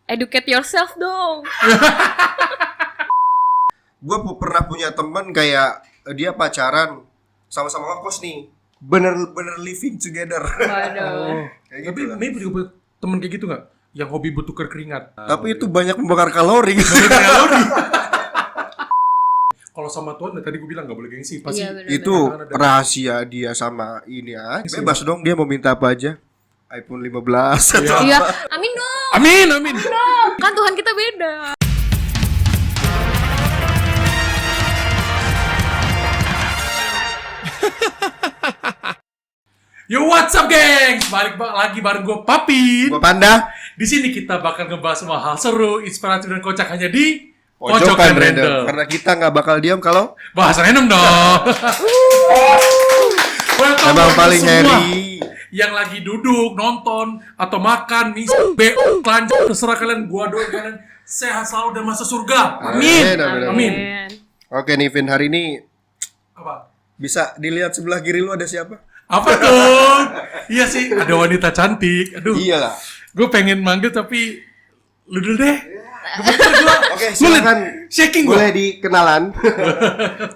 Educate yourself dong. Gue pernah punya temen kayak dia pacaran sama-sama ngekos nih, bener-bener living together. Waduh. Kayak Tapi gitu lah. maybe juga punya temen kayak gitu nggak? Yang hobi bertukar keringat. Tapi itu banyak membakar kalori. Kalau sama Tuhan, tadi gue bilang nggak boleh gengsi. Pasti Iya, bener. Itu rahasia dia sama ini ya. Bebas dong, dia mau minta apa aja. iPhone 15 atau Iya, apa. amin dong. Amin. Kan Tuhan kita beda. Yo, what's up, gengs? Balik lagi bareng gue, Papin. Gua Panda. Di sini kita bakal ngebahas semua hal seru, inspiratif dan kocak hanya di Pojokan Random. Karena kita nggak bakal diam kalau Bahasa random dong. Welcome emang buat paling semua nyeri. yang lagi duduk, nonton, atau makan, BO, telanjang, terserah kalian. Gua doain kalian sehat selalu dan masuk surga. Amin. Amin. Oke nih Vin, hari ini Apa? bisa dilihat sebelah kiri lu ada siapa? Apa tuh? Iya sih, ada wanita cantik. Aduh, Iyalah. gue pengen manggil tapi lu dulu deh. Oke, silakan. Shaking gue. Boleh dikenalan.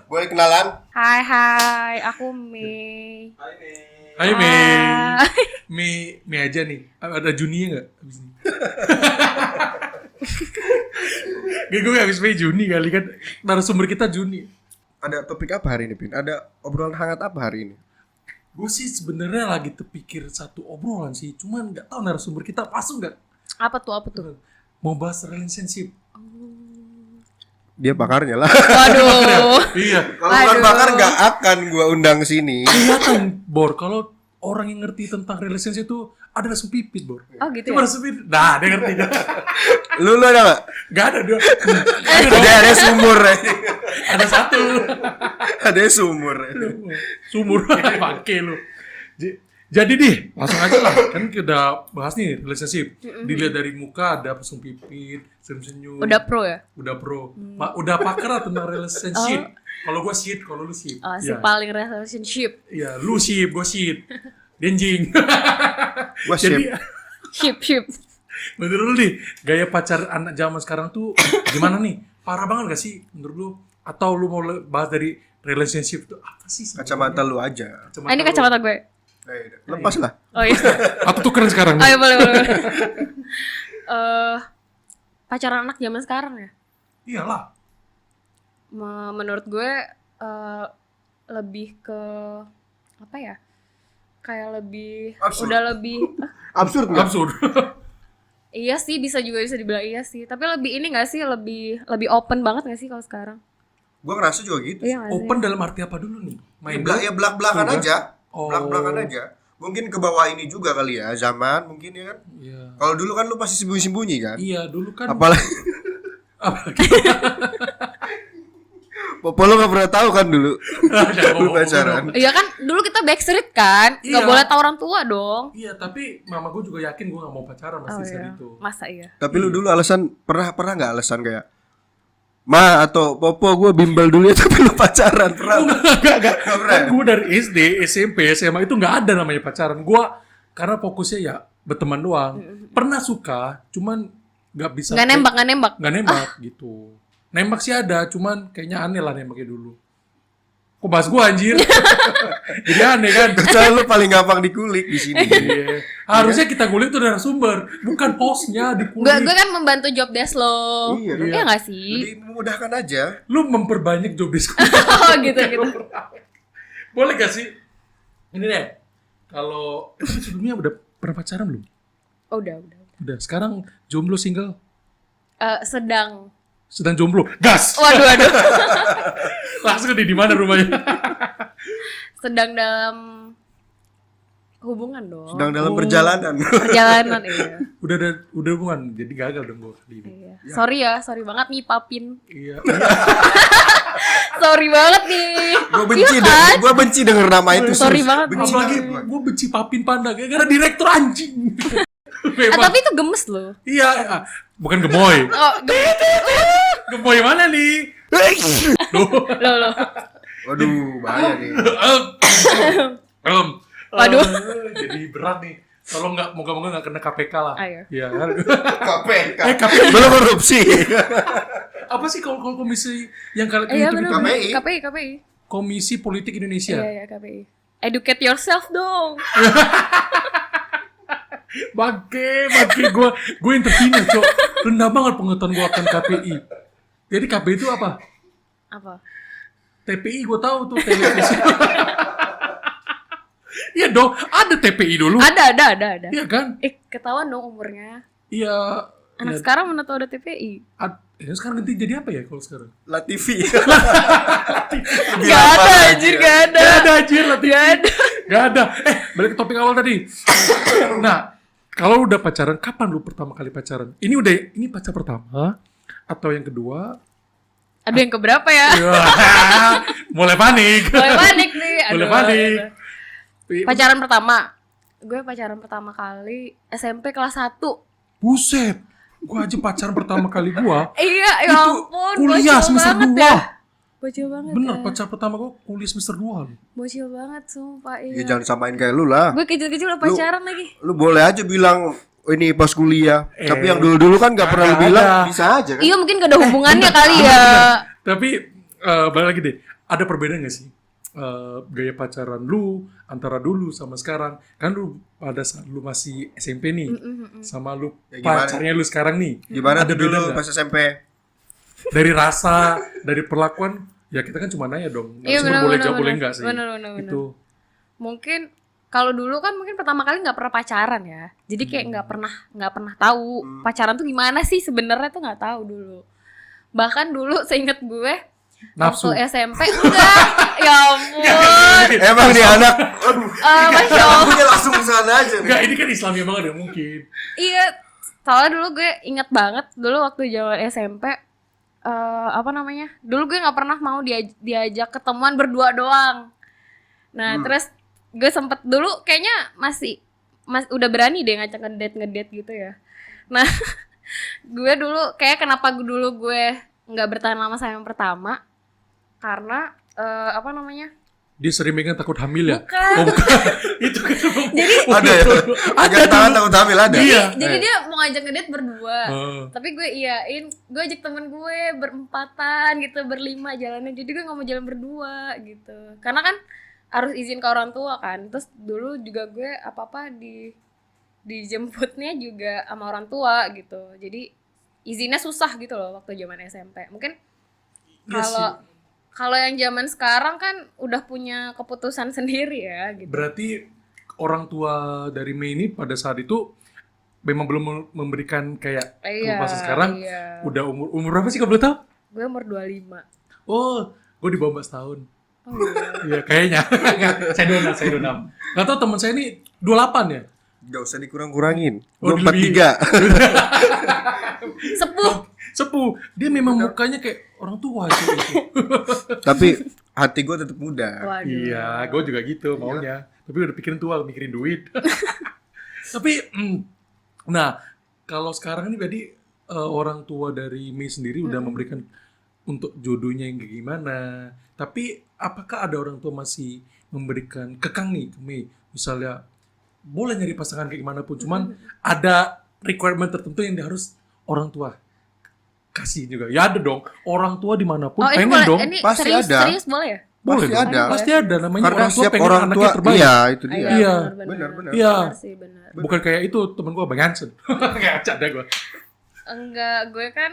Boleh kenalan? Hai, aku Mei. Hai Mei. Hai. Mei aja nih. Ada Juni nggak? Abis ini. Gue habis Mei Juni kali kan. Narasumber kita Juni. Ada topik apa hari ini, Vin? Ada obrolan hangat apa hari ini? Gue sih sebenarnya lagi terpikir satu obrolan sih. Cuman nggak tahu narasumber kita masuk nggak. Apa tuh? Mau bahas relationship. Dia bakarnya lah. Waduh. Iya. Kalau bukan bakar nggak akan gua undang sini. Kelihatan Bor, kalau orang yang ngerti tentang relationship itu ada langsung pipit Bor. Oh gitu Cuma ya? langsung pipit. Nah, dia ngerti. Lu ada nggak? Gak ada dia. Ada sumur. Ada satu. Ada sumur. Sumur pakai lu. Jadi deh, langsung aja lah. Kan kita udah bahas nih relationship. Dilihat dari muka ada langsung pipit, senyum-senyum. Udah pro ya? Udah pro. Udah pakar lah tentang relationship. Kalau gua sip, kalau lu sip. Oh, si paling relationship. Iya, lu sip, gua sip. Denjing. Gua Jadi Ship. menurut lu nih, gaya pacar anak zaman sekarang tuh gimana nih? Parah banget gak sih menurut lu? Atau lu mau bahas dari relationship tuh apa sih sebenarnya? Kacamata lu aja. Ini kacamata gue. Lepas lah. Oh iya. Atau tuh keren sekarang Oh nih? iya boleh. Pacaran anak zaman sekarang ya? Iyalah. Menurut gue lebih ke apa ya? Kayak lebih Absurd. udah lebih Absurd nggak? Absurd. iya sih bisa dibilang iya sih. Tapi lebih ini enggak sih lebih open banget enggak sih kalau sekarang? Gua ngerasa juga gitu. Iya nggak sih? Open dalam arti apa dulu nih? Main Ya belak-belakan Enggak. aja. Oh. Belak-belakan aja. Mungkin ke bawah ini juga kali ya, zaman mungkin ya kan. Iya. Kalau dulu kan lu pasti sembunyi-sembunyi kan. Iya, dulu kan Apalagi Popo lu gak pernah tahu kan dulu. Lu pacaran. Iya kan dulu kita backstreet kan? Nggak Iya. boleh tahu orang tua dong. Iya, tapi mama gue juga yakin gue gak mau pacaran pasti saat iya. itu. Masa iya? Tapi lu dulu alasan pernah nggak alasan kayak Ma atau Popo gue bimbel dulu ya tapi lu pacaran pernah? Enggak. Nggak pernah. Kan gue dari SD, SMP, SMA itu gak ada namanya pacaran. Gue karena fokusnya ya berteman doang. Pernah suka, cuman gak bisa. Nggak nembak. Gak nembak gitu. Nembak sih ada, cuman kayaknya aneh lah nembaknya dulu. Kok bahas gue anjir? Jadi aneh kan? Soalnya lu paling gampang dikulik di sini. Iya. Harusnya kita kulik tuh dari sumber, bukan hostnya dikulik. Gue kan membantu job desk lo. Iya, Iya nggak sih? Jadi memudahkan aja. Lu memperbanyak job desk. Oh gitu. Boleh gak sih? Ini deh. Kalau sebelumnya udah pernah pacaran belum? Oh, udah. Udah. Sekarang jomblo single? Sedang Jomblo. Gas. Waduh. Langsung di mana rumahnya? Sedang dalam hubungan dong. Sedang dalam perjalanan. Perjalanan iya. Udah hubungan. Jadi gagal dong gue kali ini. Iya. Sorry banget nih Papin. Iya. Sorry banget nih. Gua benci denger nama itu. Sorry Sus. banget. Benci Apalagi banget gua. gue benci Papin Panda gara-gara direktur anjing. Memang. Tapi itu gemes loh. Iya, bukan gemoy. Oh, gemes. Gemoy mana nih? Loh. Waduh, bahaya nih. Waduh. Jadi berat nih. Kalau nggak, moga-moga nggak kena KPK lah. Ayo. Iya. KPK. KPI. Belum korupsi. Apa sih kalau komisi yang kalian Iya itu benar. KPI. KPI. Komisi Politik Indonesia? Iya KPI. Educate yourself dong. Bangke, gue yang terhina, Cok. Rendah banget pengetahuan gue akan KPI. Jadi KPI itu apa? Apa? TPI gue tahu tuh, televisi. Iya dong, ada TPI dulu. Ada. Iya kan? Ketahuan dong umurnya. Iya. Anak Ya, sekarang mana tahu ada TPI? sekarang ganti jadi apa ya kalau sekarang? Latifi. Gak ada anjir, gak ada. Gak ada anjir lah, Gak ada. Gak ada. Balik ke topik awal tadi. Nah, kalau udah pacaran, kapan lu pertama kali pacaran? Ini pacar pertama atau yang kedua? Aduh yang keberapa ya? Mulai panik. Mulai panik nih. Mulai panik. Pacaran pertama. Gue pacaran pertama kali SMP kelas 1. Buset. Gua aja pacaran pertama kali gua. Iya, ya Itu ampun. kuliah bocil semester banget 2. dah. Bocil banget. Bener, ya. pacar pertama gua kuliah semester 2. Bocil banget sumpah iya. Ya jangan samain kayak lu lah. Gue kecil-kecil udah pacaran lagi. Lu boleh aja bilang ini pas kuliah. Tapi yang dulu-dulu kan gak pernah lu Ada. bilang. Bisa aja kan. Iya mungkin gak ada hubungannya kali ya. Tapi balik lagi deh, ada perbedaan gak sih gaya pacaran lu antara dulu sama sekarang? Kan lu pada saat lu masih SMP nih, sama lu Ya, gimana? pacarnya lu sekarang nih, Gimana ada tuh beda dulu nggak? pas SMP? Dari rasa, dari perlakuan, ya kita kan cuma nanya dong, nggak Iya semua benar boleh benar. jawab boleh nggak sih? Benar. Itu Mungkin kalau dulu kan mungkin pertama kali nggak pernah pacaran ya. Jadi kayak nggak pernah tahu pacaran tuh gimana sih sebenarnya tuh nggak tahu dulu. Bahkan dulu seinget gue nafsu. waktu SMP enggak. Ya ampun. Emang dia anak. Aduh. Masya Allah. Punya langsung ke sana aja. Enggak, ini kan Islami banget ya mungkin. Iya, soalnya dulu gue inget banget dulu waktu zaman SMP apa namanya? Dulu gue nggak pernah mau diajak ketemuan berdua doang. Nah, terus gue sempet dulu kayaknya masih udah berani deh ngajak ngedate gitu ya. Nah, gue dulu kayak kenapa dulu gue nggak bertahan lama sama yang pertama karena apa namanya? Dia sering megang takut hamil ya? Bukan. Oh, bukan. Itu kan. Jadi Ada ya. Ada Ada tangan dulu. takut hamil ada. Iya. Jadi dia mau ngajak ngedate berdua. Oh. Tapi gue iyain, gue ajak temen gue berempatan gitu, berlima jalannya. Jadi gue gak mau jalan berdua gitu. Karena kan harus izin ke orang tua kan. Terus dulu juga gue apa-apa dijemputnya juga sama orang tua gitu. Jadi izinnya susah gitu loh waktu zaman SMP. Mungkin Iya sih. kalau yang zaman sekarang kan udah punya keputusan sendiri ya gitu. Berarti orang tua dari Mei ini pada saat itu memang belum memberikan kayak Iya, kebebasan sekarang. iya. Udah umur berapa sih kalau boleh tahu? Gue umur 25. Oh, gue di bawah 11 tahun. Oh, iya. Iya, kayaknya. Saya 26. Nggak tahu teman saya ini 28 ya? Gak usah dikurang-kurangin. Oh, Gue 43. Sepuh. Dia memang mukanya kayak orang tua sih itu. Tapi hati gue tetap muda. Waduh. Iya, gue juga gitu maunya. Tapi udah pikirin tua, mikirin duit. Tapi, nah, kalau sekarang ini berarti orang tua dari Mei sendiri udah memberikan untuk jodohnya yang kayak gimana. Tapi, apakah ada orang tua masih memberikan kekang nih ke Mei? Misalnya, boleh nyari pasangan kayak gimana pun, cuman ada requirement tertentu yang dia harus orang tua kasih juga. Ya ada dong, orang tua dimanapun Oh, ini pengen boleh, dong. ini Pasti serius, ada. serius boleh ya? Boleh Pasti dong. ada. Pasti ada, namanya Karena orang tua setiap pengen orang anaknya tua, terbaik. iya itu dia. Iya. Benar. Iya. Benar sih, benar. Bukan kayak itu temen gue Bang Hansen. Kayak canda gue. Enggak, gue kan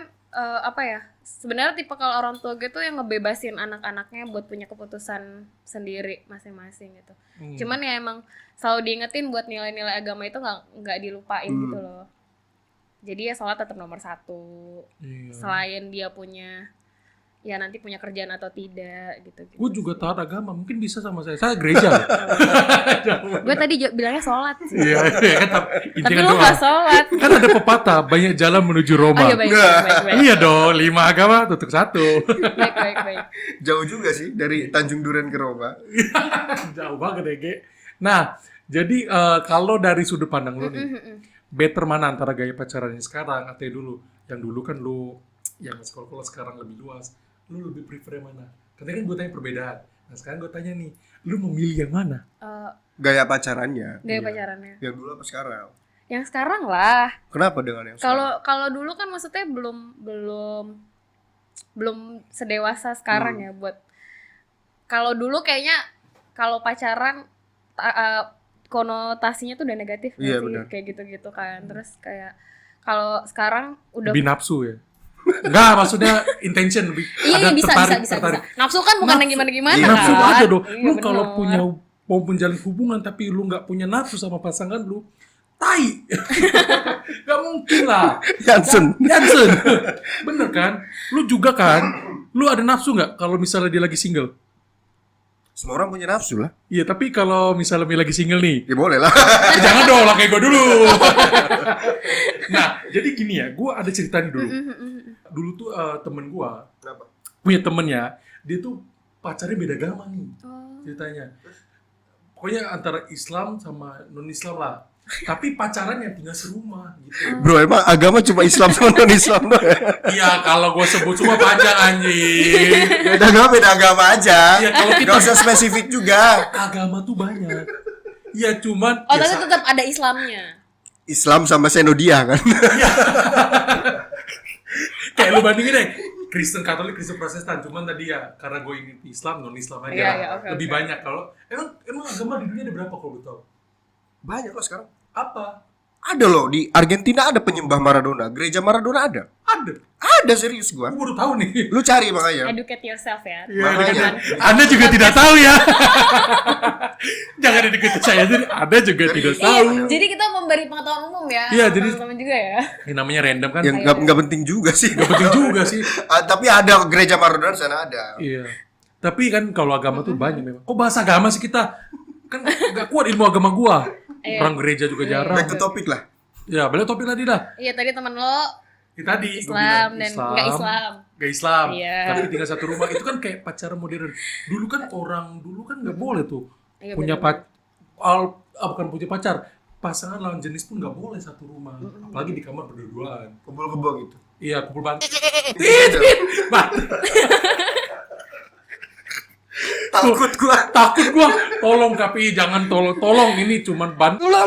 apa ya? Sebenarnya tipe kalau orang tua gue tuh yang ngebebasin anak-anaknya buat punya keputusan sendiri masing-masing gitu. Cuman ya emang selalu diingetin buat nilai-nilai agama itu nggak dilupain gitu loh. Jadi ya sholat tetap nomor 1. Iya. Selain dia punya ya nanti punya kerjaan atau tidak gitu. Gue juga taat agama, mungkin bisa sama saya. Saya gereja. Gue tadi bilangnya sholat sih. Iya, kan Tapi intinya lu doa. nggak sholat. Kan ada pepatah, banyak jalan menuju Roma. Oh iya baik. Iya dong, 5 agama tutup 1. Baik. Jauh juga sih dari Tanjung Duren ke Roma. Jauh banget ya, Ge. Nah, jadi kalau dari sudut pandang lu nih, better mana antara gaya pacaran yang sekarang atau yang dulu? Yang dulu kan lu yang sekolah sekarang lebih luas. Lu lebih prefer yang mana? Karena kan gue tanya perbedaan. Nah sekarang gue tanya nih, lu mau milih yang mana? Gaya pacarannya. Gaya Iya. pacarannya. Yang dulu apa sekarang? Yang sekarang lah. Kenapa dengan yang sekarang? Kalau dulu kan maksudnya belum sedewasa sekarang ya buat. Kalau dulu kayaknya kalau pacaran konotasinya tuh udah negatif nggak Iya, sih? benar. Kayak gitu-gitu kan. Terus kayak kalau sekarang udah Lebih nafsu ya? Enggak, maksudnya intention lebih. iya bisa. tertarik. Nafsu kan bukan yang gimana-gimana Iya, kan. Nafsu ada dong. Iya, Lu kalau bener. punya mau menjalin hubungan tapi lu nggak punya nafsu sama pasangan lu, tai. Gak mungkin lah. Jansen. Bener kan? Lu juga kan? Lu ada nafsu nggak kalau misalnya dia lagi single? Semua orang punya nafsu lah. Iya, tapi kalau misalnya dia lagi single nih, Ya boleh lah. jangan dong lah kayak gue dulu. Nah, jadi gini ya, gue ada cerita nih dulu. Dulu tuh temen gue Kenapa? punya temennya, dia tuh pacarnya beda agama nih Oh. ceritanya. Pokoknya antara Islam sama non-Islam lah. Tapi pacaran yang tinggal serumah gitu. Bro, emang agama cuma Islam sama non-Islam doang ya? Iya, kalau gue sebut semua panjang anjing. Beda agama aja. Iya, kalau kita Gak usah spesifik juga. agama tuh banyak. Iya, cuman Oh, ya, tapi tetap ada Islamnya. Islam sama Senodia kan. kayak lu bandingin deh Kristen Katolik, Kristen Protestan, cuman tadi ya karena gue ingin Islam, non Islam aja Iya, lah. iya, oke, Lebih oke. banyak kalau emang agama di dunia ada berapa kalau lu tahu? Banyak kok sekarang. Apa? Ada loh, di Argentina ada penyembah Maradona. Gereja Maradona ada. Ada. Ada, serius gua. Gue baru tahu nih. Lu cari makanya. Educate yourself ya. Iya, Makanya. Anda juga tidak tahu ya. Jangan deket saya, jadi Anda juga tidak tahu. Iya, jadi kita memberi pengetahuan umum ya. Iya, jadi- teman-teman juga ya. Ini namanya random kan? Yang nggak penting juga sih. Gak penting juga sih. Tapi ada gereja Maradona di sana ada. Iya. Tapi kan kalau agama tuh banyak memang. Kok bahas agama sih kita? Kan gak kuat ilmu agama gua. Iya. Orang gereja juga jarang. Back to topic lah. Ya, balik topik tadi dah. Iya, tadi teman lo Itu tadi gua Islam bilang, dan nggak Islam. Gak Islam. Iya. Tapi tinggal satu rumah. Itu kan kayak pacaran modern. Dulu kan orang dulu kan nggak boleh tuh Iya, punya bener-bener. bukan punya pacar. Pasangan lawan jenis pun nggak boleh satu rumah. Apalagi di kamar berduaan. Kumpul kebo gitu. Iya, kumpul bantu. Gitu. Takut gua. Takut gua. Tolong KPI, jangan tolong ini cuman bantu. Gua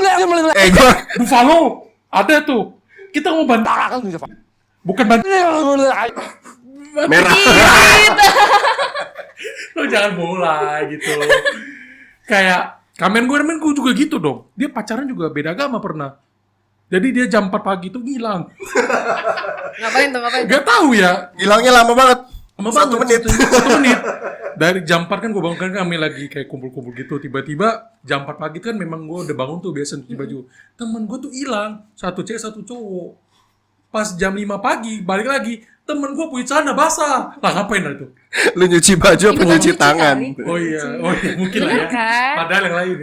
Buffalo ada tuh. Kita mau bantu. Bukan bantu. merah. Lo jangan mulai gitu. Kayak kamen gue juga gitu dong. Dia pacaran juga beda agama pernah. Jadi dia jam 4 pagi tuh ngilang. Ngapain tuh? Gak tahu ya. Hilangnya lama banget. Lama Satu banget, menit. Satu menit. Dari jam 4 kan gue bangun kan kami lagi kayak kumpul-kumpul gitu. Tiba-tiba jam 4 pagi kan memang gue udah bangun tuh biasa nyuci baju. Temen gue tuh hilang. Satu cewek satu cowok. Pas jam 5 pagi balik lagi. Temen gue punya celana basah. Lah ngapain lah itu? Lu nyuci baju apa Ibu nyuci nyuci tangan? kali. Oh iya mungkin lah ya. Bener kan? Padahal yang lain.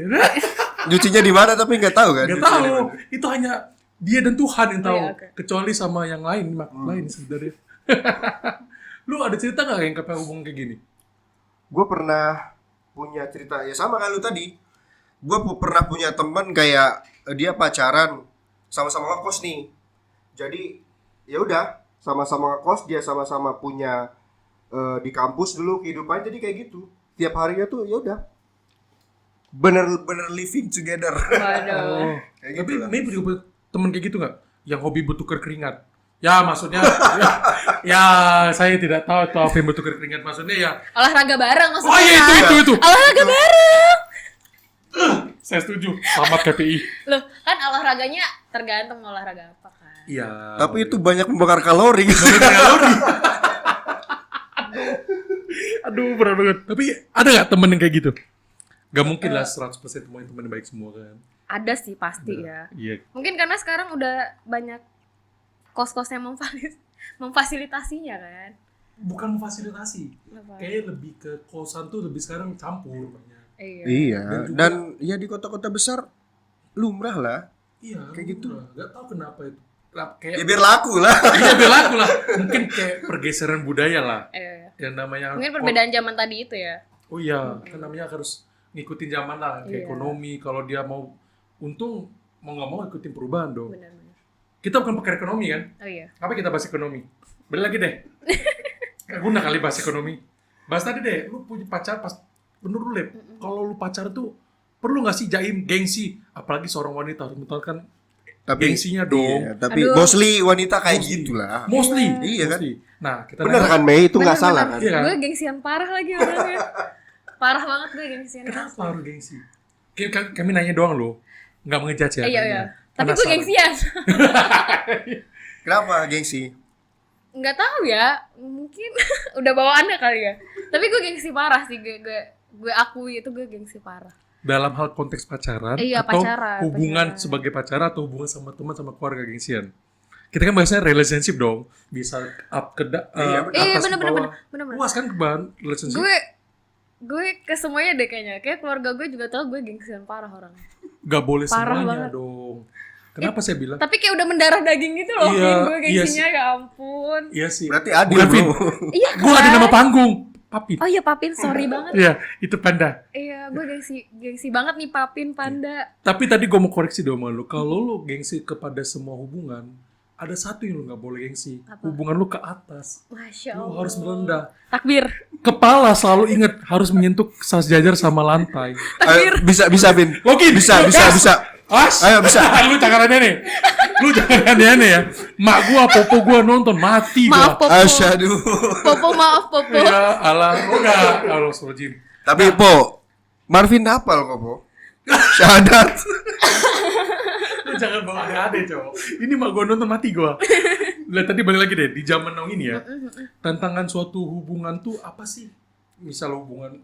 Nyucinya di mana tapi nggak tahu kan? Gak Nyucinya tahu. di mana. Itu hanya dia dan Tuhan yang tahu. iya, oke. Kecuali sama yang lain, lain sebenarnya. Lu ada cerita nggak yang kayak hubungan kayak gini? Gue pernah punya cerita ya sama kayak lu tadi. Gue pernah punya temen kayak dia pacaran sama-sama ngekos nih. Jadi ya udah sama-sama ngekos, dia sama-sama punya di kampus dulu kehidupannya jadi kayak gitu. Tiap harinya tuh ya udah bener-bener living together. Waduh. Kayak Tapi gitu lah. maybe juga punya temen kayak gitu nggak? Yang hobi bertukar keringat? Ya maksudnya, ya saya tidak tahu tuh apa yang bertukar keringat. Maksudnya ya, Olahraga bareng maksudnya. oh iya itu. Olahraga bareng. Saya setuju. Selamat KPI. Loh, kan olahraganya tergantung olahraga apa kan. Iya. Tapi itu banyak membakar kalori. Aduh berat banget. Tapi ada nggak temen yang kayak gitu? Gak mungkin lah 100% temen yang baik semua kan. Ada sih pasti ya. Iya. Mungkin karena sekarang udah banyak kos-kos yang memfasilitasinya kan. Bukan memfasilitasi. Apa? Kayak lebih ke kosan tuh lebih sekarang campur banyak. Iya. Iya, Dan juga- dan ya di kota-kota besar lumrah lah. Iya. Kayak gitu. Gak tau kenapa itu. Ya Kayak biar laku lah. iya berlaku lah. Mungkin kayak pergeseran budaya lah. Yang namanya Mungkin perbedaan zaman tadi itu ya. Oh iya, kan namanya harus ngikutin zaman lah, kayak Iya. ekonomi. Kalau dia mau untung, mau nggak mau ikutin perubahan dong. Benar-benar. Kita bukan pakar ekonomi kan? Oh iya. Apa kita bahas ekonomi? Balik lagi deh. Gak guna kali bahas ekonomi. Bahas tadi deh, lu punya pacar pas menurut lu, Lep, kalau lu pacaran tuh perlu nggak sih jaim gengsi, apalagi seorang wanita harus menunjukkan gengsinya dong. Iya, tapi Aduh. mostly wanita kayak Mostly. gitulah. Mostly. Iya kan? Mostly. Nah, kita Bener nanya, kan Mei, itu nggak salah kan? Iya kan? Gue gengsian parah lagi orangnya. Parah banget gue gengsian. Kenapa harus gengsi? Kami nanya doang loh, nggak mengejudge ya. Iya, kami. iya. Tapi gue Penasaran. gengsian. Kenapa gengsi? Nggak tahu ya, mungkin udah bawaannya kali ya. Tapi gue gengsi parah sih, gue akui itu gue gengsi parah. Dalam hal konteks pacaran Iya, atau pacaran, hubungan pacaran. sebagai pacaran atau hubungan sama teman sama keluarga gengsian. Kita kan bahasnya relationship dong, bisa up ke Iya, atas ke bener. bawah. Puas kan kebahan relationship? Gue ke semuanya deh kayaknya. Kayak keluarga gue juga tahu gue gengsian parah orang. Gak boleh Parah semuanya banget. dong. Kenapa saya bilang? Tapi kayak udah mendarah daging gitu loh. Iya, Gue iya gengsinya ya ampun. Iya sih. Berarti adil Bukan, Vin. bro. Iya Gue ada kan? nama panggung, Papin. Oh iya Papin, sorry banget. Iya, itu Panda. Iya, gue gengsi banget nih Papin Panda. Tapi tadi gue mau koreksi dong sama lu. Kalau lu gengsi kepada semua hubungan, ada satu yang lu gak boleh gengsi. Apa? Hubungan lu ke atas. Masya Lu Allah. harus merendah. Takbir. Kepala selalu ingat harus menyentuh sejajar sama lantai. Ayo, bisa Vin. Logi, Bisa. As. Ayo, bisa. Lu jangan aneh-aneh. Lu jangan aneh-aneh ya. Mak gua, popo gua nonton mati Maaf gua. Popo. Asyadu. Popo maaf Popo. Ya Allah, enggak. Allah Jim. Tapi Po, Marvin hafal kok Po. Syahadat. Lu jangan bawa ada-ada, cowok. Ini mak gua nonton mati gua. Lihat tadi balik lagi deh di zaman now ini ya. Tantangan suatu hubungan tuh apa sih? Misal hubungan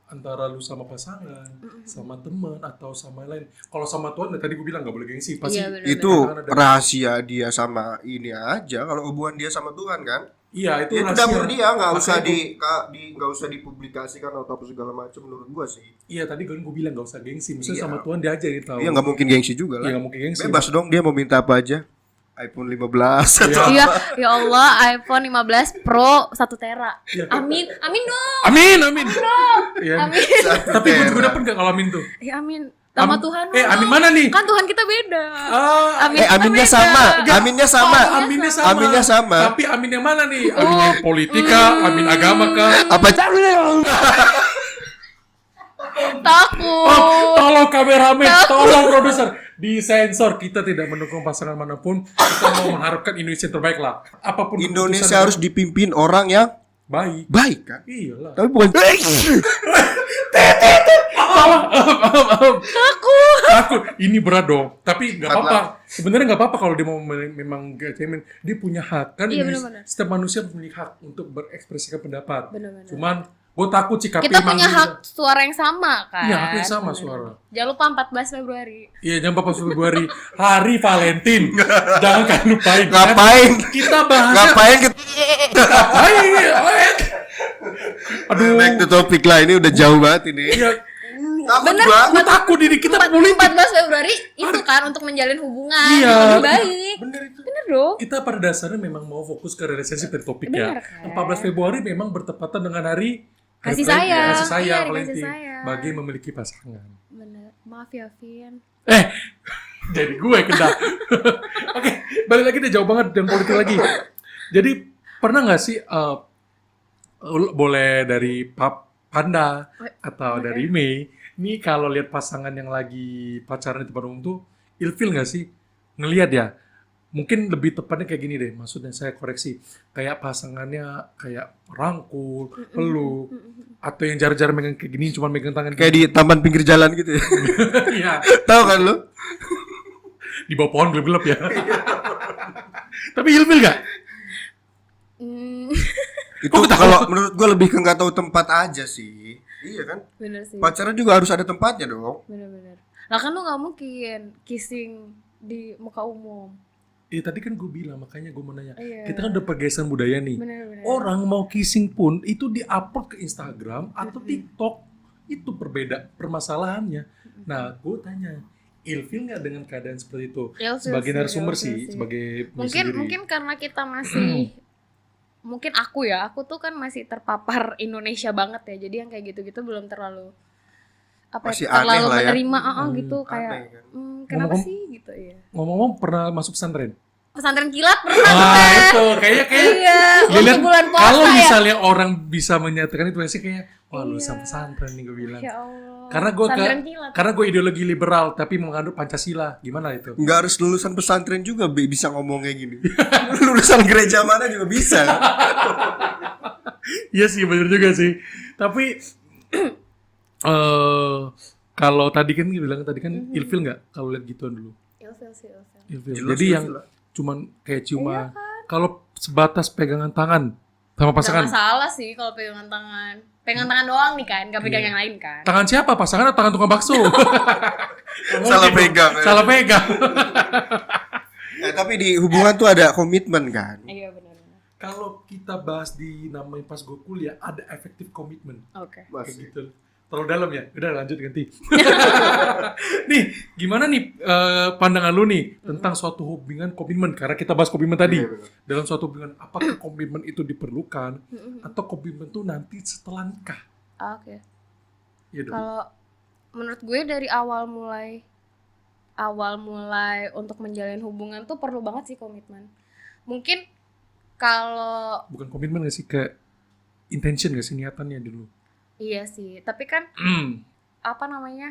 antara lu sama pasangan, sama teman atau sama lain. Kalau sama Tuhan tadi gue bilang nggak boleh gengsi. Pasti Iya, bener. Itu tantangan ada. rahasia dia sama ini aja. Kalau hubungan dia sama Tuhan kan? Iya, itu Itu rahasia. dapur dia, nggak usah Makanya nggak usah dipublikasikan atau apa segala macam menurut gua sih. Iya, tadi gue bilang nggak usah gengsi. Maksudnya Iya. sama Tuhan dia aja yang tahu. Iya nggak mungkin gengsi juga Iya, lah. nggak mungkin gengsi. Bebas dong dia mau minta apa aja. iPhone 15 atau Iya. Iya, ya Allah, iPhone 15 Pro 1 tera. Iya. Amin, amin dong. Amin. Iya. Amin. Tapi gue juga dapet nggak kalau amin tuh? Ya amin. Sama Tuhan. dong. Amin mana nih? Kan Tuhan kita beda. Ah, aminnya beda. sama. Aminnya sama. Oh, aminnya sama. Aminnya sama. Tapi amin yang mana nih? Amin yang politika, amin agama kah? Apa Takut. Oh, tolong kameramen, tolong produser, disensor. Kita tidak mendukung pasangan manapun. Kita mau mengharapkan Indonesia yang terbaik lah. Apapun Indonesia keputusan harus dipimpin orang yang baik. baik kan? Iyalah. Tapi bukan Takut. Ini berat dong. Tapi nggak Berat apa-apa. Sebenarnya nggak apa-apa kalau dia mau memang cemen. Dia punya hak kan. Iya, Ini benar-benar. setiap manusia punya hak untuk berekspresikan pendapat. Benar-benar. Cuman gue takut sih KPI Kita punya manggil hak suara yang sama kan? Iya, hak yang sama Bener. suara. Jangan lupa 14 Februari. Iya, jam 14 Februari, hari Valentine. Jangan kalian lupain. ngapain? Kita bahas. Ngapain kita? Aduh. Back to topic lah, ini udah jauh banget ini. Iya. Takut Bener. gua. Gue takut ini kita politik. 14 Februari itu kan untuk menjalin hubungan Iya. yang lebih baik. Bener itu. Bener dong. Kita pada dasarnya memang mau fokus ke relationship dari topik Bener, ya. kan? 14 Februari memang bertepatan dengan hari Kasih Valentine, sayang. kasih sayang, Iya, hari Valentine, kasih sayang. bagi memiliki pasangan. Bener. Maaf ya, Vin. Jadi gue kena. Oke, balik lagi deh, jauh banget dan politik lagi. Jadi pernah nggak sih boleh dari Panda atau dari Mei, ini kalau lihat pasangan yang lagi pacaran di tempat umum tuh ilfil nggak sih? Ngelihat ya? Mungkin lebih tepatnya kayak gini deh, maksudnya saya koreksi. Kayak pasangannya kayak rangkul, peluk, atau yang jar-jar megang kayak gini, cuma megang tangan Kayak di taman pinggir jalan gitu ya. Iya, Tahu kan lu? di bawah pohon gelap-gelap ya. Tapi ilfil nggak? Hmm, Itu kalau menurut gua lebih ke nggak tahu tempat aja sih. Iya kan? bener sih. Pacaran juga harus ada tempatnya dong. Bener-bener. Lah kan lu gak mungkin kissing di muka umum. Tadi kan gue bilang, makanya gue mau nanya. Iya. Kita kan udah pergeseran budaya nih. Bener-bener. Orang mau kissing pun itu di-upload ke Instagram atau TikTok. Itu permasalahannya. Nah, gue tanya, ilfil nggak dengan keadaan seperti itu? Ilfil Sebagai sih, narasumber ilfil sih, sih. sebagai Mungkin karena kita masih mungkin aku tuh kan masih terpapar Indonesia banget ya. Jadi yang kayak gitu-gitu belum terlalu Masih terlalu aneh lah ya. gitu kayak Aneh kan. kenapa Ngomong- sih gitu ya. Ngomong-ngomong, pernah masuk pesantren? pesantren kilat pernah Wah, gue. itu kayaknya Iya, waktu Lihat, bulan puasa kalau ya. misalnya orang bisa menyatakan itu pasti kayak wah Iya. lulusan pesantren nih gue bilang. Ya Allah. Karena gue pesantren kilat. karena gue ideologi liberal tapi menganut Pancasila. Gimana itu? Nggak harus lulusan pesantren juga bisa ngomong kayak gini. Lulusan gereja mana juga bisa. Iya sih, bener juga sih. Tapi kalau tadi kan bilang tadi kan ilfil nggak kalau lihat gituan dulu. Ilfil sih, ilfil. Ilfil. Jelas Jadi yang ilfil lah. cuman kayak cuma Iya kan? kalau sebatas pegangan tangan sama Gak pasangan. masalah sih kalau pegangan tangan. Pegangan tangan doang nih kan, gak pegang Iya. yang lain kan. Tangan siapa? Pasangan atau tangan tukang bakso? Salah pegang, ya. Salah pegang. Tapi di hubungan tuh ada komitmen kan. Iya benar-benar. Kalau kita bahas di namanya pas gue kuliah ada efektif komitmen. Oke. Kayak Masih. gitu. Terlalu dalam ya? Udah lanjut ganti. Nih, gimana nih pandangan lu nih tentang suatu hubungan komitmen? Karena kita bahas komitmen tadi. Iya, benar. Dalam suatu hubungan, apakah komitmen itu diperlukan atau komitmen itu nanti setelah nikah? Oke. Ya dong. Kalau menurut gue dari awal mulai untuk menjalin hubungan tuh perlu banget sih komitmen. Mungkin kalau Bukan komitmen gak sih, ke intention gak sih niatannya dulu? iya sih, tapi kan apa namanya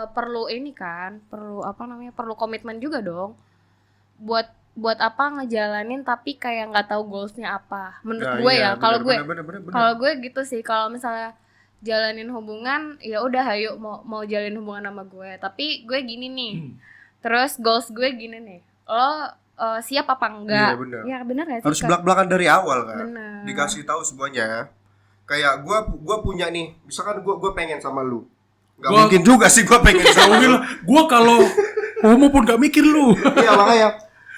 perlu ini kan, perlu komitmen juga dong. Buat apa ngejalanin tapi kayak nggak tahu goalsnya apa. Menurut gue ya, kalau gue gitu sih. Kalau misalnya jalanin hubungan, ya udah ayo mau jalin hubungan sama gue. Tapi gue gini nih. Terus goals gue gini nih. Lo siap apa enggak? Iya, benar. Ya benar gak sih? Harus Kak? belak-belakan dari awal kan. Benar. Dikasih tahu semuanya. Kayak gua punya nih, misalkan gua pengen sama lu. Gak Gua- mungkin juga sih gua pengen sama lu. Gue kalau homo pun gak mikir lu. Iya makanya.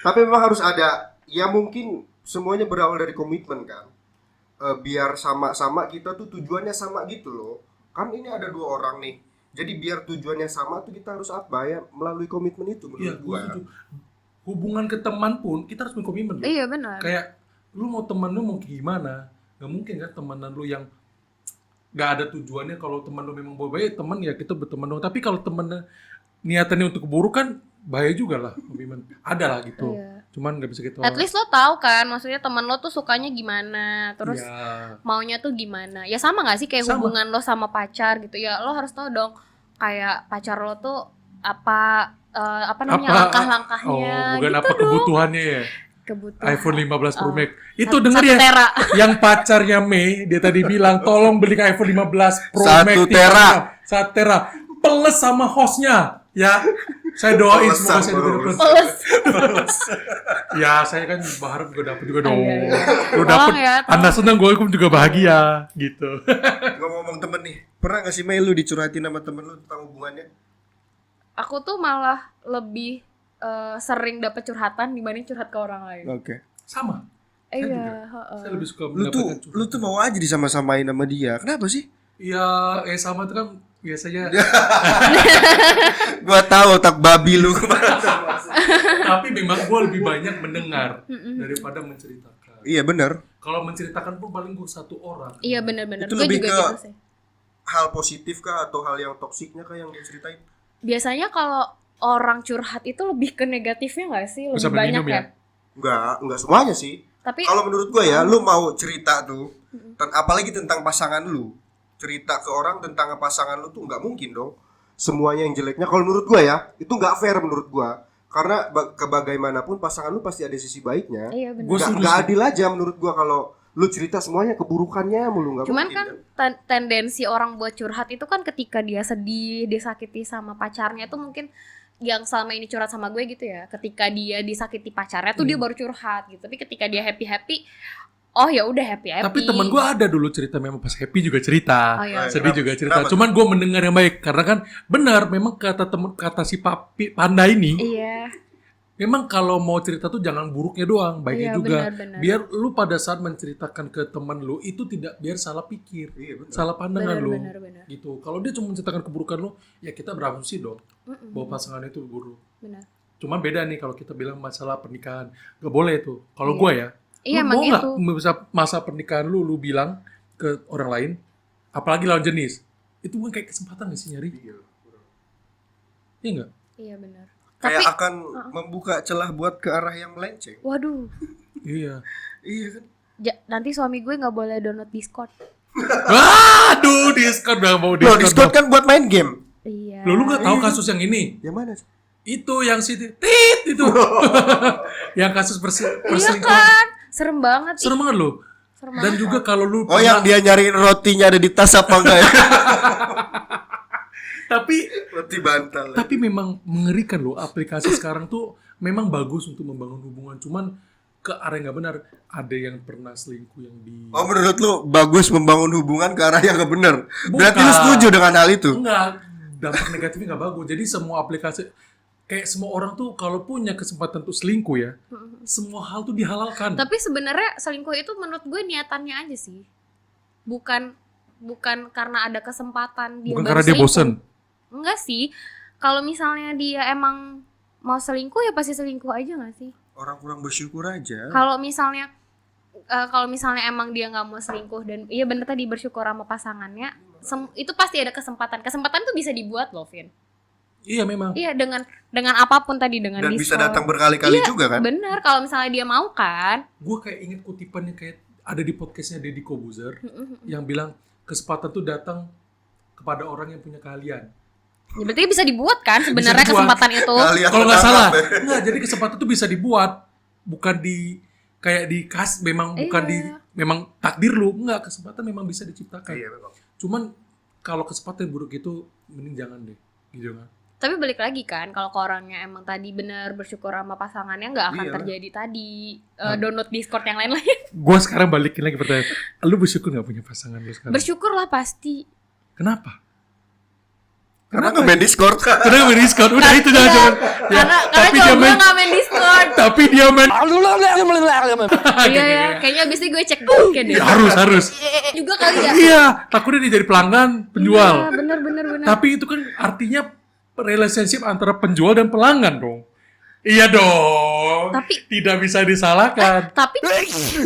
Tapi memang harus ada. Ya mungkin semuanya berawal dari komitmen kan. Biar sama-sama kita tuh tujuannya sama gitu loh. Kan ini ada dua orang nih. Jadi biar tujuannya sama tuh kita harus apa ya, melalui komitmen itu Iya, menurut gue gua. setuju. Hubungan ke teman pun kita harus berkomitmen loh. Iya benar. Kayak lu mau temen lu mau kayak gimana? Gak mungkin kan temenan lu yang gak ada tujuannya. Kalau teman lu memang baik, teman ya kita berteman dong. Tapi kalau temennya niatannya untuk keburukan, bahaya juga lah komitmen. Ada lah gitu. Iya. Cuman gak bisa kita. At least lo tahu kan, maksudnya teman lo tuh sukanya gimana, terus Ya, maunya tuh gimana. Ya sama gak sih kayak Sama. hubungan lo sama pacar gitu. Ya lo harus tahu dong kayak pacar lo tuh apa namanya langkah-langkahnya bukan gitu apa dong. kebutuhannya ya. Kebutuhan. iPhone 15 Pro Oh. Max. Itu Satu- denger satu ya. tera. Yang pacarnya Mei, dia tadi bilang tolong belikan iPhone 15 Pro Max 1 tera. 1 tera. Peles sama hostnya. Ya, saya doain Peles semoga saya sama juga host. dapat. Peles. Ya, saya kan berharap juga dapat juga dong. Iya, iya. Lu Tolong dapat, ya, tolong. Anda senang, gue juga bahagia gitu. Ngomong temen nih, pernah gak sih Mei lu dicurhatin sama temen lu tentang hubungannya? Aku tuh malah lebih sering dapet curhatan dibanding curhat ke orang lain. Oke. Sama. Saya juga. Iya, heeh. Saya lebih suka Lu mendapatkan tuh mau aja disama-samain sama dia. Kenapa sih? Ya, sama itu kan biasanya. Gua tahu otak babi lu. Tapi memang gue lebih banyak mendengar daripada menceritakan. Iya bener. Kalau menceritakan pun paling gue satu orang. Iya benar-benar. Itu Gue lebih juga ke- gitu sih. Hal positif kah atau hal yang toksiknya kah yang dia ceritain? Biasanya kalau orang curhat itu lebih ke negatifnya nggak sih? Lebih Sambil banyak minum ya. Enggak semuanya sih. Tapi Kalau menurut gua ya, lu mau cerita tuh, apalagi tentang pasangan lu, cerita ke orang tentang pasangan lu tuh nggak mungkin dong. Semuanya yang jeleknya, kalau menurut gua ya, itu nggak fair menurut gua. Karena kebagaimanapun pasangan lu pasti ada sisi baiknya. iya benar. Gua setuju Nggak sih. adil aja menurut gua kalau lu cerita semuanya keburukannya mulu nggak Cuman mungkin. kan tendensi orang buat curhat itu kan ketika dia sedih, disakiti sama pacarnya tuh mungkin yang selama ini curhat sama gue gitu ya. Ketika dia disakiti pacarnya tuh dia baru curhat gitu. Tapi ketika dia happy, oh ya udah happy. Tapi temen gue ada dulu cerita, memang pas happy juga cerita, Oh, iya. sedih Kenapa? juga cerita. Kenapa? Cuman gue mendengar yang baik karena kan benar, memang kata si Papi Panda ini, Iya. memang kalau mau cerita tuh jangan buruknya doang, baiknya Iya, juga. benar-benar. Biar lu pada saat menceritakan ke teman lu itu tidak biar salah pikir, Iya, benar. salah pandangan lu. Benar. Gitu. Kalau dia cuma menceritakan keburukan lu, ya kita berasumsi dong bahwa pasangan itu buruk. Benar. Cuman beda nih kalau kita bilang masalah pernikahan, gak boleh tuh. Kalau gue ya, Iya, lu emang mau nggak gitu. masa pernikahan lu bilang ke orang lain, apalagi lawan jenis, itu kan kayak kesempatan gak sih nyari? Iya. Iya nggak? Iya benar. kayak Tapi- akan membuka celah buat ke arah yang melenceng. Waduh, Iya. Iya kan? nanti suami gue nggak boleh download Discord. Waduh, Discord udah mau Loh, Discord kan buat main game. Iya. Lu nggak tahu kasus yang ini? Yang mana? Itu yang si tit itu. Yang kasus Iya perselingkuhan. kan, serem banget. Serem banget lu. Serem Dan juga kalau lu Oh, yang dia nyariin rotinya ada di tas apa enggak ya? tapi Roti bantal. tapi memang mengerikan loh, aplikasi sekarang tuh memang bagus untuk membangun hubungan, cuman ke arah yang nggak benar. Ada yang pernah selingkuh yang di Oh, menurut lu bagus membangun hubungan ke arah yang gak benar. Berarti lu Bukan. setuju dengan hal itu? enggak, dampak negatifnya nggak bagus. Jadi semua aplikasi, kayak semua orang tuh kalau punya kesempatan untuk selingkuh ya, semua hal tuh dihalalkan. Tapi sebenarnya selingkuh itu menurut gue niatannya aja sih. Bukan karena ada kesempatan dia Bukan baru karena dia selingkuh. bosen. Enggak sih. Kalau misalnya dia emang mau selingkuh ya pasti selingkuh aja nggak sih? Orang kurang bersyukur aja. Kalau misalnya emang dia nggak mau selingkuh dan iya bener tadi bersyukur sama pasangannya, itu pasti ada kesempatan. Kesempatan tuh bisa dibuat loh, Vin. Iya memang. Iya dengan apapun tadi, dengan Dan bisa Discord. datang berkali-kali Iya, juga kan? Bener, kalau misalnya dia mau kan. Gue kayak inget kutipan yang kayak ada di podcastnya Deddy Kobuzer yang bilang kesempatan tuh datang kepada orang yang punya keahlian. Ya, berarti bisa dibuat kan sebenarnya dibuat. kesempatan itu. Kalian Kalau nggak ketangkap, salah, ya. nggak. Jadi kesempatan tuh bisa dibuat, bukan di kayak memang bukan Iya. memang takdir lu, nggak. Kesempatan memang bisa diciptakan. Iya, memang. Cuman kalau kesempatan yang buruk itu mending jangan deh, gitu kan? Tapi balik lagi kan, kalau ke orangnya emang tadi benar bersyukur sama pasangannya, nggak akan Iya. terjadi tadi download Discord yang lain-lain. Gue sekarang balikin lagi pertanyaan, lu bersyukur nggak punya pasangan lu sekarang? Bersyukur lah pasti. Kenapa? Karena nge-ban Discord. Karena main Discord, udah itu jangan. Karena tapi cowok dia gue main, nggak main Discord. tapi dia main. Iya ya, kayaknya abis ini gue cek deh. Ya, harus. Juga kali ya. Iya, takutnya dia jadi pelanggan, penjual. Iya, bener. Tapi itu kan artinya relationship antara penjual dan pelanggan dong. Iya dong. Tapi- tidak bisa disalahkan. Tapi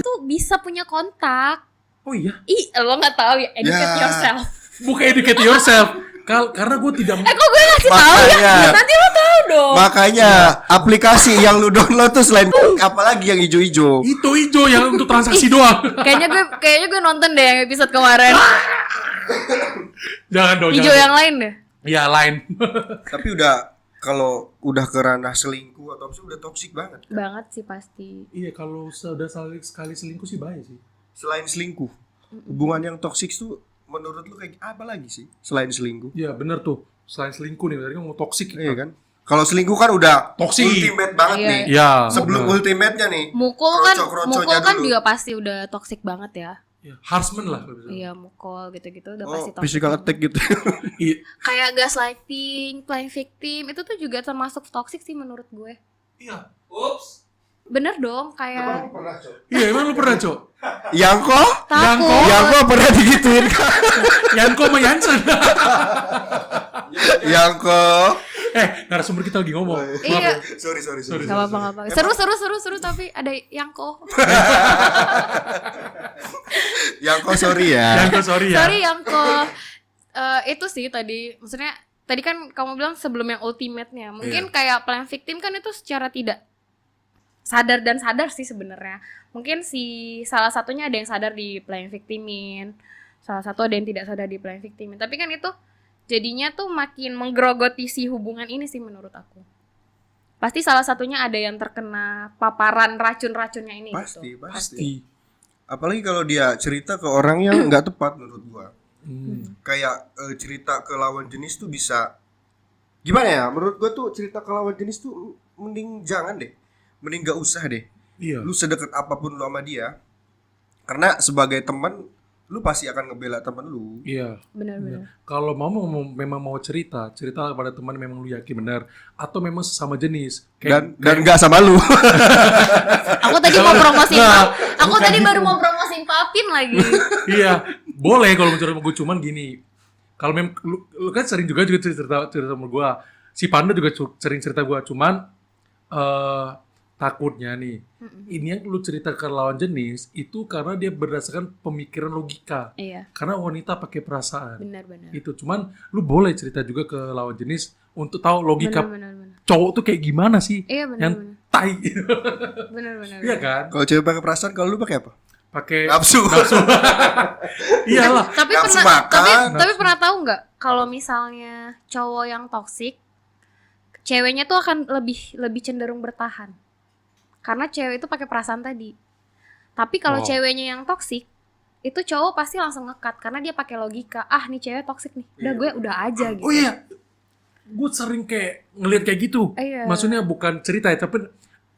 tuh bisa punya kontak. Oh iya, Ih, lo nggak tahu ya, educate Ya. yourself. bukan educate yourself. Karena gue tidak. Kok gue ngasih tahu ya? Makanya. Nanti lo tahu dong. Makanya aplikasi yang lu download tuh selain apalagi yang hijau-hijau. Itu hijau yang untuk transaksi doang. Kayaknya gue nonton deh yang episode kemarin. Jangan dong. Hijau jangan. yang lain deh. Ya lain. Tapi kalau udah ke ranah selingkuh atau apa sih udah toksik banget. Banget sih pasti. Iya, kalau sudah sekali selingkuh sih bahaya sih. Selain selingkuh, hubungan yang toksik tuh menurut lu kayak apa lagi sih selain selingkuh? Iya bener tuh. Selain selingkuh nih, tadi kan mau toksik. Iya kan? Kalau selingkuh kan udah Toksik. ultimate banget Iya. nih. Ya. Sebelum bener. ultimate-nya nih. Mukul kan dulu. juga pasti udah toxic banget ya. Ya, harassment lah. kalau bisa. Iya, mukul gitu-gitu udah Oh, pasti toxic. physical banget. attack gitu. Iya. Kayak gaslighting, playing victim, itu tuh juga termasuk toxic sih menurut gue. Iya. Ups. Bener dong, kayak Iya, emang lu pernah, Cok? Yangko? takut. Yangko pernah digituin kan? Yanko sama Yansen. Yangko. Narasumber kita lagi ngomong. Iya. Sorry. Gak apa-apa. Seru tapi ada yang kok. Yangko sorry ya. Yanko sorry ya. Sorry yang kok. Itu sih tadi, maksudnya tadi kan kamu bilang sebelum yang ultimate-nya. Mungkin kayak playing victim kan itu secara tidak sadar dan sadar sih sebenarnya. Mungkin salah satunya ada yang sadar di playing victimin. Salah satu ada yang tidak sadar di playing victimin. Tapi kan itu jadinya tuh makin menggerogoti si hubungan ini sih menurut aku. Pasti salah satunya ada yang terkena paparan racun-racunnya ini Pasti. gitu. Pasti. Apalagi kalau dia cerita ke orang yang nggak tepat menurut gua. Kayak cerita ke lawan jenis tuh bisa gimana ya? Menurut gua tuh cerita ke lawan jenis tuh mending jangan deh. Mending gak usah deh. Iya. Lu sedekat apapun lu sama dia. Karena sebagai teman lu pasti akan ngebela temen lu. Iya. Benar-benar. Kalau memang mau cerita kepada teman memang lu yakin benar atau memang sesama jenis. Dan nggak sama lu. Aku tadi mau promosiin Nah, Aku bukan tadi gitu. baru mau promosiin Papin lagi. Iya, boleh kalau mencuri sama gue, cuman gini. Kalau memang lu kan sering juga cerita sama gue. Si Panda juga sering cerita gue, cuman takutnya nih. Ini yang lu cerita ke lawan jenis itu karena dia berdasarkan pemikiran logika. Iya, Karena wanita pakai perasaan. benar-benar. Itu cuman lu boleh cerita juga ke lawan jenis untuk tahu logika Benar. cowok tuh kayak gimana sih? Iya benar Yang benar. tai. Benar. Iya kan? Kalau cewek pakai perasaan, kalau lu pakai apa? Pakai Nafsu. Iyalah. Tapi Nafsu pernah makan. tapi pernah tahu nggak kalau misalnya cowok yang toksik, ceweknya tuh akan lebih cenderung bertahan. Karena cewek itu pakai perasaan tadi. Tapi kalau Wow. ceweknya yang toksik, itu cowok pasti langsung nge-cut karena dia pakai logika. Ah, nih cewek toksik nih. Udah Iya. gue udah aja gitu. Oh iya. Gue sering kayak ngeliat kayak gitu. Iya. Maksudnya bukan cerita ya, tapi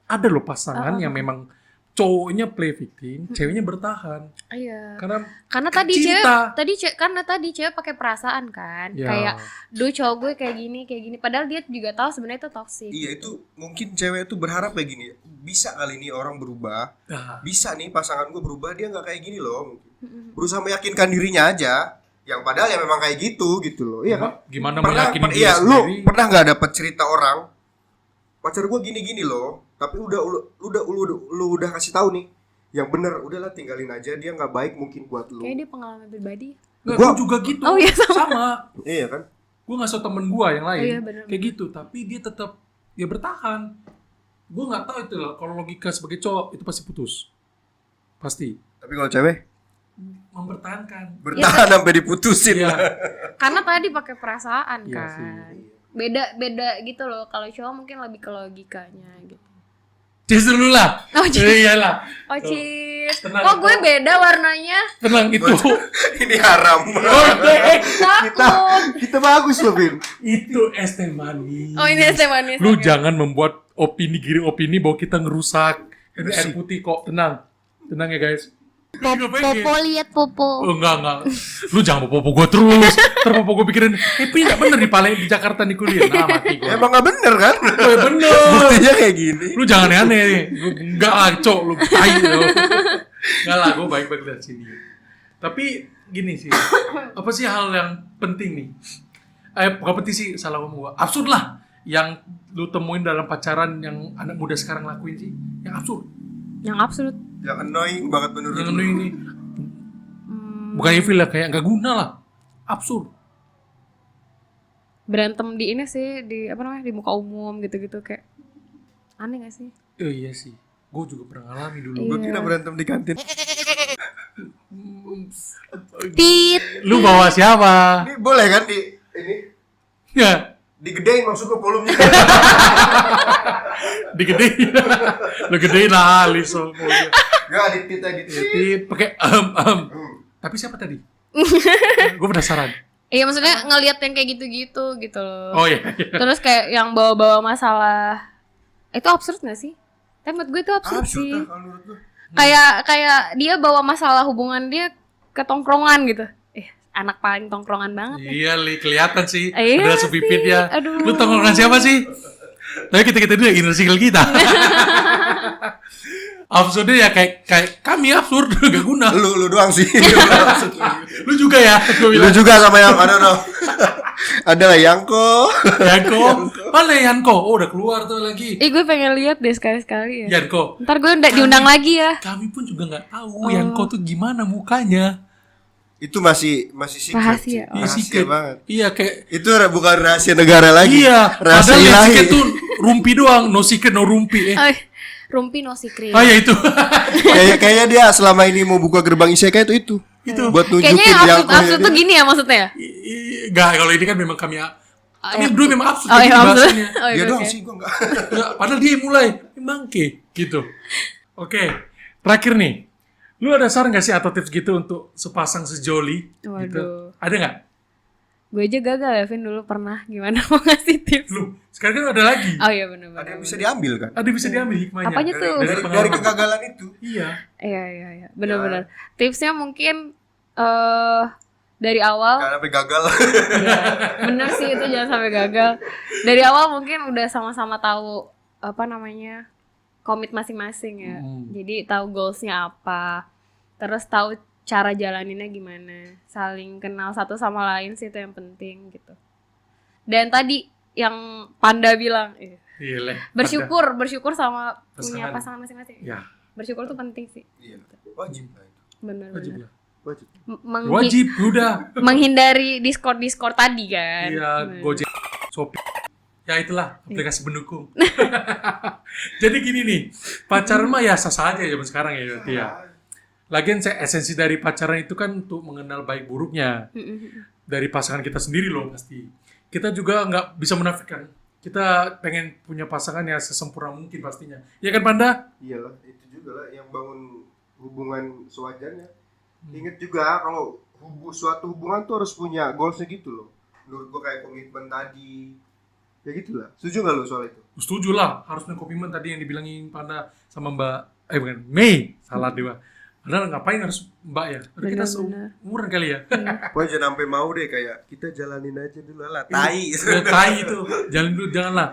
ada loh pasangan yang memang cowoknya play victim, ceweknya bertahan. Iya. Karena Karena cinta. karena tadi cewek pakai perasaan kan. Ya. Kayak duh cowok gue kayak gini. Padahal dia juga tahu sebenarnya itu toksik. Iya, itu mungkin cewek itu berharap kayak gini. Bisa kali ini orang berubah. Nah, Bisa nih pasangan gue berubah, dia nggak kayak gini loh. Mungkin. Berusaha meyakinkan dirinya aja. Yang padahal ya memang kayak gitu loh. Iya kan? gimana Pernah, meyakini diri iya, sendiri? lu pernah nggak dapet cerita orang pacar gue gini loh, tapi lu udah kasih tahu nih yang bener, udahlah tinggalin aja, dia nggak baik mungkin buat lu. Kayak dia pengalaman pribadi. Nggak, Gua- gue juga gitu. Oh iya, sama. Iya kan? Gue nggak tau temen gue yang lain Oh iya, bener. kayak gitu, tapi dia tetap ya bertahan. Gue nggak tahu itu lah. Kalau logika sebagai cowok itu pasti putus, pasti Tapi kalau cewek mempertahankan. bertahan sampai diputusin Iya. lah. Karena tadi pakai perasaan Iya kan. sih. Beda gitu loh. Kalau cowok mungkin lebih ke logikanya gitu. Cheers dulu lah. Oh, cheers. Iyalah. Oh, cheers. Tenang, Kok gue itu- beda warnanya? Tenang itu. Ini haram. Takut. Kita bagus loh, Bin. Itu es teh manis. Oh, ini es teh manis. Lu oke. jangan membuat giring opini bahwa kita ngerusak. Ini air putih kok, tenang. Tenang ya guys. Popo lihat popo. Oh, enggak. Lu jangan popo gue terus. Ntar popo gue pikirin, Pi gak bener di Palembang di Jakarta nih kuliah. Nah, mati gue. Emang nggak bener kan? Oh, ya bener. Buktinya kayak gini. Lu jangan aneh nih. Enggak lah, cok. Lu tai lu. Enggak lah, gue baik-baik dari sini. Tapi gini sih. Apa sih hal yang penting nih? Bukan penting sih, salah ngomong gue. Absurd lah. Yang lu temuin dalam pacaran yang anak muda sekarang lakuin sih. Yang absurd. Yang absolut. Yang annoying banget menurut Yang lu. ini. Bukan evil lah, kayak gak guna lah. Absurd. Berantem di ini sih, di apa namanya, di muka umum gitu-gitu kayak aneh gak sih? Oh iya sih. Gue juga pernah ngalami dulu. Gue kira berantem di kantin. Tit. Lu bawa siapa? Ini boleh kan ini Ya, digedein maksud gue volumenya. digedein. Lu gedein lah, Liso. Gak edit Pakai Tapi siapa tadi? Gue penasaran. Iya maksudnya ngelihat yang kayak gitu-gitu gitu loh. Oh iya. Terus kayak yang bawa-bawa masalah. Itu absurd gak sih? Tapi menurut gue itu absurd sih. Absurd lah kalau menurut gue. Kayak dia bawa masalah hubungan dia ke tongkrongan gitu. Anak paling tongkrongan banget. Iya, Li, kelihatan sih. Iya Ada sepipit sih. ya. Aduh. Lu tongkrongan siapa sih? Tapi kita dulu inner circle kita. Absurdnya ya kayak kami absurd, gak guna. Lu doang sih. Lu juga ya, gue Lu bilang. juga sama yang ada no. Ada lah Yanko. Yanko, mana Yanko? Oh, udah keluar tuh lagi. Gue pengen lihat deh sekali-sekali ya. Yanko. Ntar gue diundang lagi ya. Kami pun juga nggak tahu Yanko tuh gimana mukanya. Itu masih secret. Rahasia. sih. Iya, Rahasia secret. banget. Iya kayak Itu bukan rahasia negara lagi. iya. Rahasia Padahal yang ilahi. secret tuh rumpi doang, no secret no rumpi. Rumpi no secret. Oh ya itu. Kayaknya dia selama ini mau buka gerbang isekai itu. Buat nunjukin Kayaknya yang Yanko. absurd tuh gini ya maksudnya. Enggak, kalau ini kan memang kami ini berdua memang absurd Oh kayak iya gini absurd. bahasanya. Oh, Dia iya, doang oke. sih gua enggak. Ya, padahal dia yang mulai bangke gitu. Oke, terakhir nih. Lu ada saran gak sih atau tips gitu untuk sepasang sejoli gitu? Waduh. Ada nggak? Gue aja gagal ya, Vin, dulu pernah. Gimana mau ngasih tips? Lu, sekarang kan ada lagi. Oh iya benar-benar. Ada yang bisa diambil kan? Ada bisa diambil hikmahnya. Apanya tuh? Dari Dari pengalaman. kegagalan itu. Iya. Iya. Benar-benar. Tipsnya mungkin dari awal. Jangan sampai gagal. Ya, bener sih itu jangan sampai gagal. Dari awal mungkin udah sama-sama tahu apa namanya komit masing-masing ya. Jadi tahu goalsnya apa. Terus tahu cara jalaninnya gimana. Saling kenal satu sama lain sih itu yang penting gitu. Dan tadi yang Panda bilang, Iya, Le. bersyukur sama punya Pasangan. pasangan masing-masing. Ya. Bersyukur tuh penting sih. Iya. Wajib lah itu. Bener. Wajib lah. Wajib. Wajib, udah. Menghindari Discord tadi kan. Iya, Bener. Gojek, Shopee. Ya itulah aplikasi pendukung. Jadi gini nih, pacaran mah ya sah-sah aja zaman sekarang ya berarti ya. Lagian esensi dari pacaran itu kan untuk mengenal baik buruknya dari pasangan kita sendiri loh pasti. Kita juga nggak bisa menafikan. Kita pengen punya pasangan yang sesempurna mungkin pastinya. Ya kan Panda? Iyalah, itu juga lah yang bangun hubungan sewajarnya. Ingat juga kalau suatu hubungan tuh harus punya goalsnya gitu loh. Menurut gua kayak komitmen tadi. Ya gitulah. Setuju nggak lo soal itu? Setuju lah, harus punya komitmen tadi yang dibilangin Panda sama bukan Mei, salah dia. Padahal ngapain harus Mbak ya? Udah kita Benar-benar. seumuran kali ya. Pokoknya jangan sampai mau deh kayak kita jalanin aja dulu lah. Tai. Udah tai itu, jalan dulu janganlah.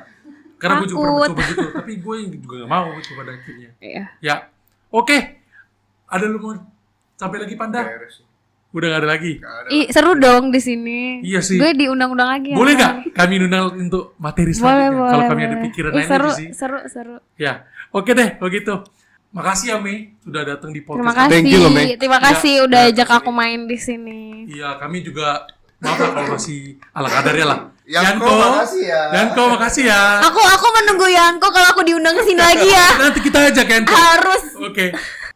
Karena gue juga pernah Takut. coba gitu, tapi gue juga gak mau gitu pada akhirnya. Iya. Ya, oke. Ada lu mau sampai lagi Panda? Beres. Udah gak ada lagi. Nggak ada. Ih, seru dong di sini. Iya sih. Gue diundang-undang lagi ya. Boleh Ntar. gak kami undang untuk materi Boleh, selanjutnya? boleh. Kalau kami ada boleh. pikiran Ih, lain seru, di sini. seru. Ya, oke deh kalau gitu. Makasih ya Mei sudah datang di Terima podcast. kasih. Thank you loh, Mei. Terima kasih Ya, udah ya, ajak kesini. aku main di sini. Iya, kami juga maaf lah kalau masih ala kadarnya lah. Yanko, makasih ya. Yanko, makasih ya. Aku menunggu Yanko kalau aku diundang ke sini lagi ya. Nanti kita ajak Yanko. Harus. Oke.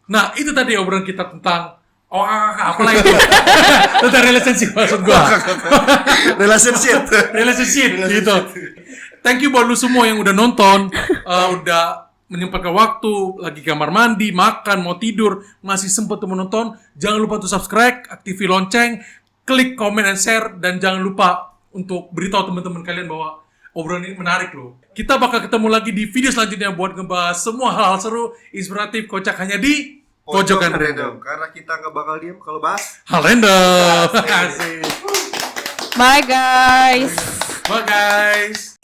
Nah, itu tadi obrolan kita tentang apa lagi itu? Tentang relationship maksud gua. Relationship. Relationship gitu. Thank you buat lu semua yang udah nonton, udah menyempatkan waktu, lagi kamar mandi, makan, mau tidur, masih sempat untuk menonton. Jangan lupa untuk subscribe, aktifin lonceng, klik komen dan share, dan jangan lupa untuk beritahu teman-teman kalian bahwa obrolan ini menarik loh. Kita bakal ketemu lagi di video selanjutnya buat ngebahas semua hal-hal seru, inspiratif, kocak hanya di Pojokan Random. Karena kita nggak bakal diem kalau bahas. Hal random. Asik. Bye guys. Bye guys.